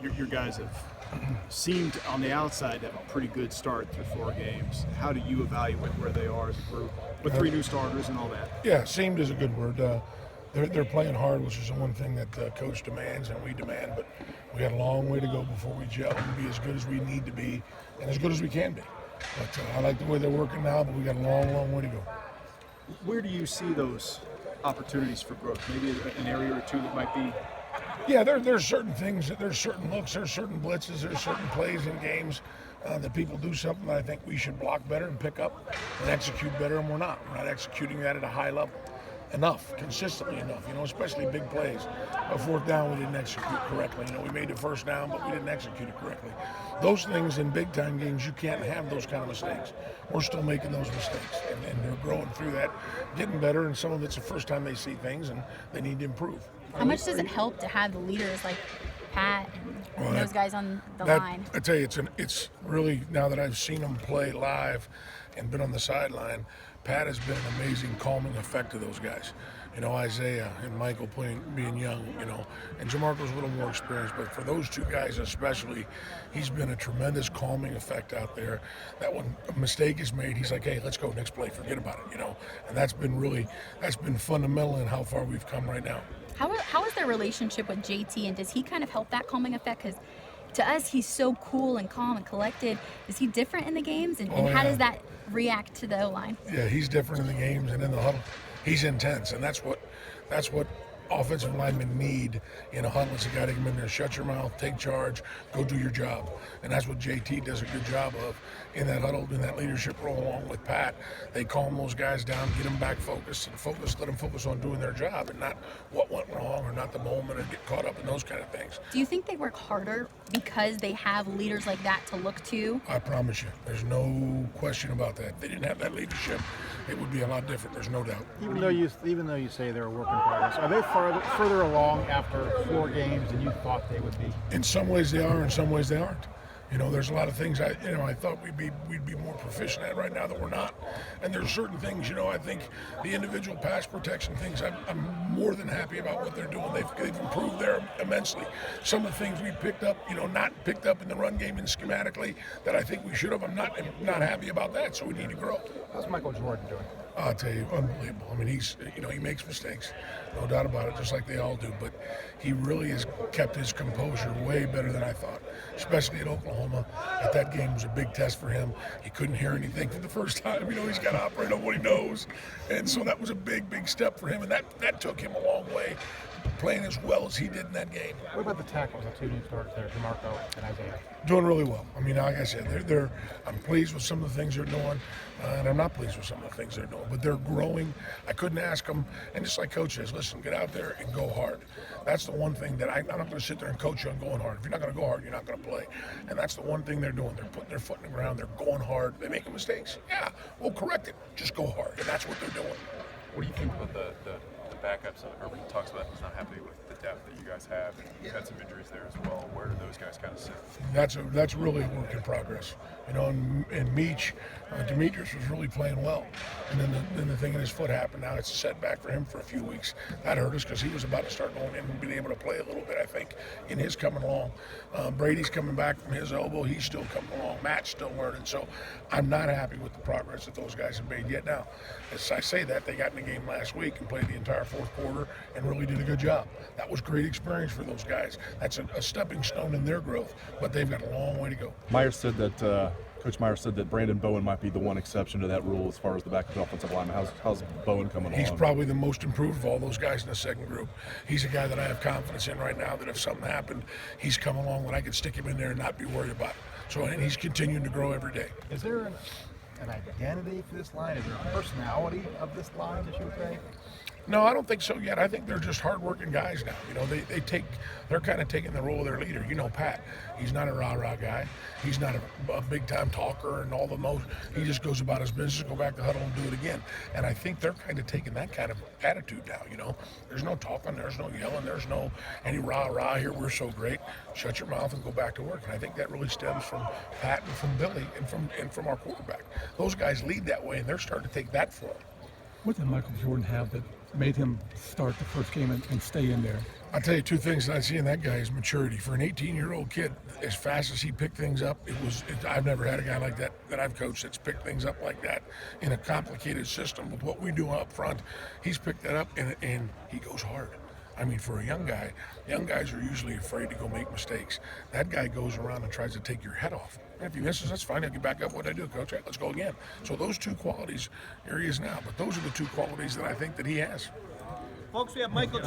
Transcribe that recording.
Your guys have seemed on the outside to have a pretty good start through 4 games. How do you evaluate where they are as a group with 3 new starters and all that? Yeah, seemed is a good word. They're playing hard, which is the one thing that coach demands and we demand. But we got a long way to go before we gel and be as good as we need to be and as good as we can be. But I like the way they're working now, but we got a long, long way to go. Where do you see those opportunities for growth? Maybe an area or two that might be. Yeah, there's certain things, there's certain looks, there's certain blitzes, there's certain plays in games that people do something that I think we should block better and pick up and execute better, and we're not. We're not executing that at a high level enough, consistently enough, especially big plays. A 4th down, we didn't execute correctly. We made the 1st down, but we didn't execute it correctly. Those things in big-time games, you can't have those kind of mistakes. We're still making those mistakes, and they're growing through that, getting better, and some of it's the first time they see things, and they need to improve. How much does it help to have the leaders like Pat and those guys on the line? I tell you, it's really, now that I've seen them play live and been on the sideline, Pat has been an amazing calming effect to those guys. Isaiah and Michael being young, and Jamarco's a little more experienced, but for those 2 guys especially, he's been a tremendous calming effect out there. That when a mistake is made, he's like, hey, let's go, next play, forget about it, and that's been fundamental in how far we've come right now. How is their relationship with JT, and does he kind of help that calming effect? Because to us, he's so cool and calm and collected. Is he different in the games, and how does that react to the O-line? Yeah, he's different in the games and in the huddle. He's intense, and that's what offensive linemen need in a huddle. It's a guy to come in there, shut your mouth, take charge, go do your job. And that's what JT does a good job of in that huddle, in that leadership role along with Pat. They calm those guys down, get them back focused, and let them focus on doing their job and not what went wrong or not the moment or get caught up in those kind of things. Do you think they work harder because they have leaders like that to look to? I promise you, there's no question about that. If they didn't have that leadership, it would be a lot different. There's no doubt. Even though you say they're a work in progress, are they further along after 4 games than you thought they would be? In some ways they are, in some ways they aren't. There's a lot of things I thought we'd be more proficient at right now that we're not. And there's certain things, I think the individual pass protection things, I'm more than happy about what they're doing. They've improved there immensely. Some of the things we picked up, not picked up in the run game and schematically that I think we should have. I'm not happy about that, so we need to grow. How's Michael Jordan doing? I'll tell you, unbelievable. I mean, he makes mistakes, no doubt about it, just like they all do. But he really has kept his composure way better than I thought, especially at Oklahoma. That game was a big test for him. He couldn't hear anything for the first time. He's got to operate on what he knows. And so that was a big, big step for him. And that took him a long way, playing as well as he did in that game. What about the tackles, the 2 new starters there, DeMarco and Isaiah? Doing really well. I mean, like I said, I'm pleased with some of the things they're doing, and I'm not pleased with some of the things they're doing. But they're growing. I couldn't ask them, and just like Coach says, listen, get out there and go hard. That's the one thing that I'm not going to sit there and coach you on going hard. If you're not going to go hard, you're not going to play. And that's the one thing they're doing. They're putting their foot in the ground. They're going hard. They're making mistakes. Yeah, we'll correct it. Just go hard, and that's what they're doing. What do you think about the backups? Urban talks about he's not happy with the depth that you guys have. You've had some injuries there as well. Where do those guys kind of sit? That's really a work in progress. And Meach, Demetrius was really playing well. And then the thing in his foot happened. Now it's a setback for him for a few weeks. That hurt us because he was about to start going in and being able to play a little bit, I think, in his coming along. Brady's coming back from his elbow. He's still coming along. Matt's still learning. So I'm not happy with the progress that those guys have made yet. Now, as I say that, they got in the game last week and played the entire 4th quarter and really did a good job. That was great experience for those guys. That's a stepping stone in their growth, but they've got a long way to go. Coach Meyer said that Brandon Bowen might be the one exception to that rule as far as the backup offensive lineman. How's Bowen coming along? He's probably the most improved of all those guys in the second group. He's a guy that I have confidence in right now that if something happened, he's come along that I could stick him in there and not be worried about it. So, and he's continuing to grow every day. Is there an identity for this line? Is there a personality of this line that you would say? No, I don't think so yet. I think they're just hardworking guys now. They're kind of taking the role of their leader. Pat, he's not a rah-rah guy. He's not a big-time talker and all the most. He just goes about his business, go back to the huddle and do it again. And I think they're kind of taking that kind of attitude now, There's no talking, there's no yelling, there's no any rah-rah here, we're so great. Shut your mouth and go back to work. And I think that really stems from Pat and from Billy and from our quarterback. Those guys lead that way, and they're starting to take that form. What did Michael Jordan have that made him start the first game and stay in there? I'll tell you two things that I see in that guy is maturity. For an 18-year-old kid, as fast as he picked things up, I've never had a guy like that I've coached that's picked things up like that in a complicated system with what we do up front. He's picked that up and he goes hard. I mean, for a young guys are usually afraid to go make mistakes. That guy goes around and tries to take your head off. And if he misses, that's fine. I'll get back up. What I do, coach? Right, let's go again. So those two qualities, here he is now. But those are the two qualities that I think that he has. Folks, we have Michael